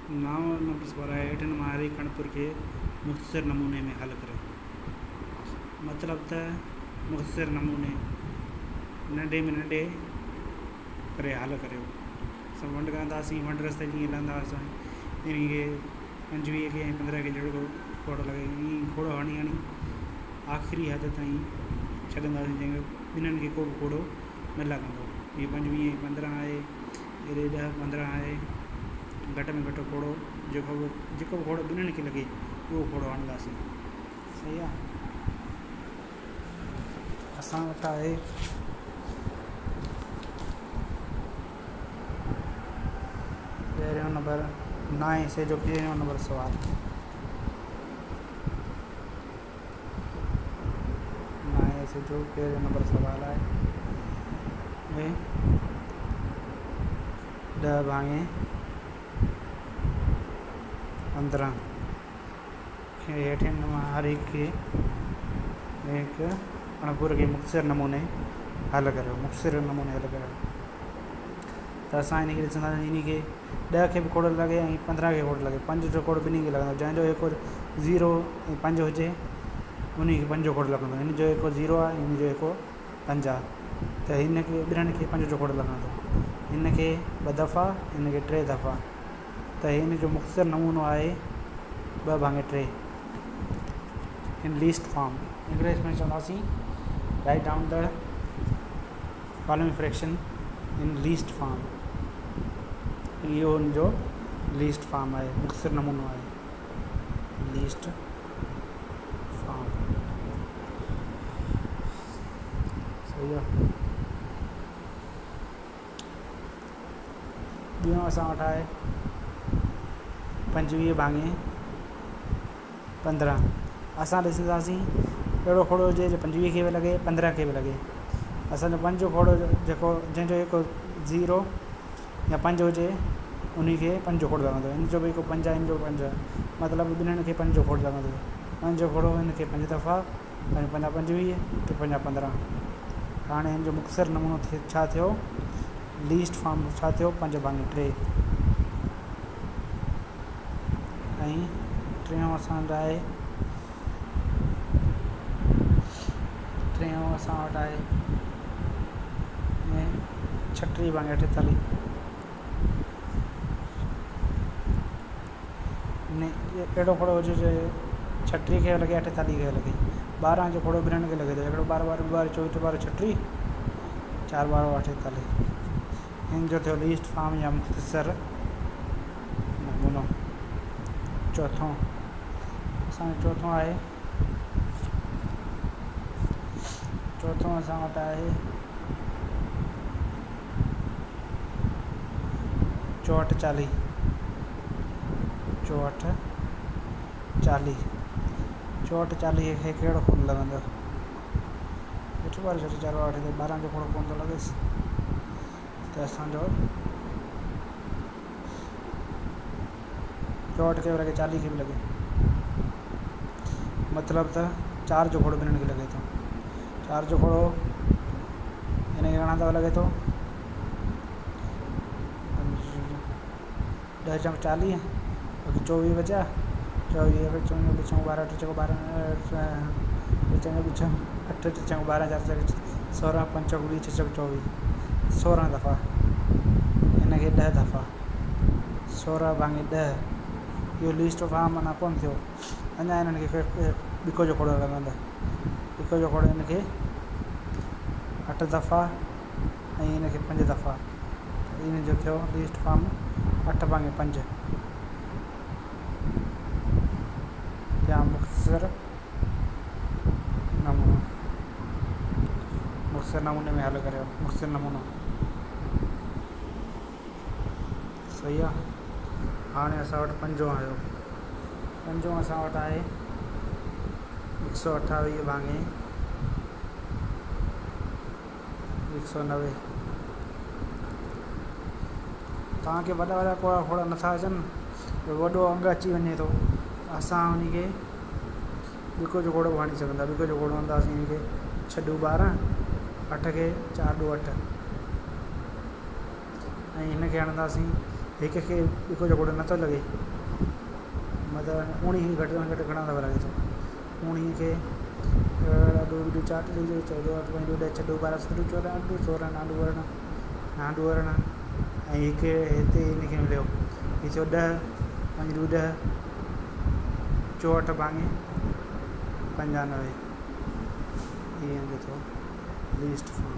9 number सवाल आहे हेठिन मां हर हिकु अणपुर खे मुख़्तसिर नमूने में हल करियो। मतिलबु त मुख़्तसिर नमूने नंढे में नंढे करे हल करियो। असां वंड कंदासीं, वंड रस्ते जीअं लहंदा हुआसीं इन खे 25 खे ऐं 15 खे जहिड़ो खोड़ लॻे ईअं खोड़ो हणी हणी आख़िरी हद ताईं छॾींदासीं जंहिंखे ॿिन्हिनि खे को बि खोड़ो न लॻंदो। हीअ 25 15 आहे, हेॾे 10 15 आहे, घटि में घटि खोड़ो जेको बि खोड़ो ॿिन्हिनि खे लॻे उहो खोड़ो हणंदासीं। सही आहे। असां वटि आहे पहिरियों नंबर 9 हिसे जो पहिरियों नंबर सवाल। 9 हिसे जो पहिरियों नंबर सवाल आहे 10 भाङे 15 खे हेठिन मां हर हिकु अणपुर खे मुख़्तसिर नमूने हल करियो। मुख़्तसिर नमूने हल करियो त असां इन खे ॾिसंदासीं। इन खे 10 खे बि खोड़ लॻे ऐं 15 खे खोड़ लॻे। 5 जो खोड़ ॿिन्ही खे लॻंदो। जंहिंजो हिकु 0 ऐं 5 हुजे उन खे 5 जो खोड़ लॻंदो। हिन जो हिकु 0 आहे, हिन जो हिकु 5 आहे त हिन खे ॿिन्हिनि खे 5 जो खोड़ लॻंदो। हिन खे 2 दफ़ा, हिन खे 3 दफ़ा त हिन जो मुख़्तसिर नमूनो आहे 2 भाङे 3 इन लीस्ट फॉर्म। इंग्लिश में चवंदासीं write down the following fraction in least form. इहो हुन जो लीस्ट फॉर्म आहे, मुख़्तसिर नमूनो आहे लीस्ट फॉर्म। सही आहे। ॿियों असां वटि आहे 25 भाङे 15। असां ॾिसंदासीं अहिड़ो खोड़ो हुजे जो 25 खे बि लॻे 15 खे बि लॻे। असांजो 5 जो खोड़ो जेको जंहिंजो हिकु 0 या 5 हुजे उन खे 5 जो खोड़ लॻंदो। हिन जो बि हिकु 5 आहे, हिन जो 5 आहे, मतिलबु ॿिन्हिनि खे 5 जो खोड़ लॻंदो। 5 जो खोड़ो हिन खे 5 दफ़ा, 5 5 25 त 5 15। हाणे हिन जो मुख़्तसिर नमूनो छा थियो, लीस्ट फॉर्म छा थियो 5 भाङे 3। ऐं टियों असांजो आहे आहे 36 भाङे 48। अहिड़ो खोड़ो हुजे जो 36 खे लॻे 48 खे लॻे। 12 जो खोड़ो ॿिन्हिनि खे लॻे थो। हिकिड़ो 12 12 24 12 36 4 12 48। हिन जो थियो लीस्ट फॉर्म या मुख़्तसिर नमूनो। चौथों असांजो चौथों आहे असां वटि आहे 64 40। 64 40 64 40 खे कहिड़ो कोन लॻंदो। 8 12 4 4 8 ते 12 जो खोड़ो कोन थो लॻेसि त असांजो 64 खे बि लॻे 40 खे बि लॻे। मतिलबु त 4 जो खोड़ो ॿिन्हिनि खे लॻे थो। 4 जो खोड़ो हिन खे घणा दफ़ा लॻे थो 10 चऊं 40 24 बचा 24 चऊं 12 8 चऊं 12 चऊं 8 चऊं 12 4 16 5 चऊं 20 6 चऊं 24 16 दफ़ा। हिन खे 10 दफ़ा 16 भाङे 10। इहो लीस्ट फॉर्म माना कोन थियो। अञा हिननि खे ॿिको जो खोड़ो लॻंदो। ॿिको जो खोड़ो हिन खे 8 दफ़ा ऐं हिन खे 5 दफ़ा। इन जो थियो लीस्ट फॉर्म 8 भाङे 5 या मुख़्तसिर नमूनो। मुख़्तसिर नमूने में हल करियो। मुख़्तसिर नमूनो सही आहे। हाणे असां वटि 5 आयो। 5 असां वटि आहे 128 भाङे 190। तव्हांखे वॾा वॾा खोड़ा नथा अचनि, वॾो अंग अची वञे थो, असां उन खे ॿिको जो खोड़ो बि हणी सघंदा। ॿिको जो खोड़ो हणंदासीं हिन खे 6 × 12 8 खे 4 × 8 ऐं हिन खे हणंदासीं हिक खे ॾुको जो कोड नथो लॻे, मतिलबु 19 घटि में घटि घणा दफ़ा लॻे थो। 19 खे ॾाढो वीडियो चार्ट ॾिजो, 14 8 5 2 6 12 17 14 8 16 नाडू वरण ऐं हिकु हिते हिनखे मिलियो, हीअ थियो 10 5 2 10 64 भाङे 95, ईअं जो थियो लीस्ट फॉर्म।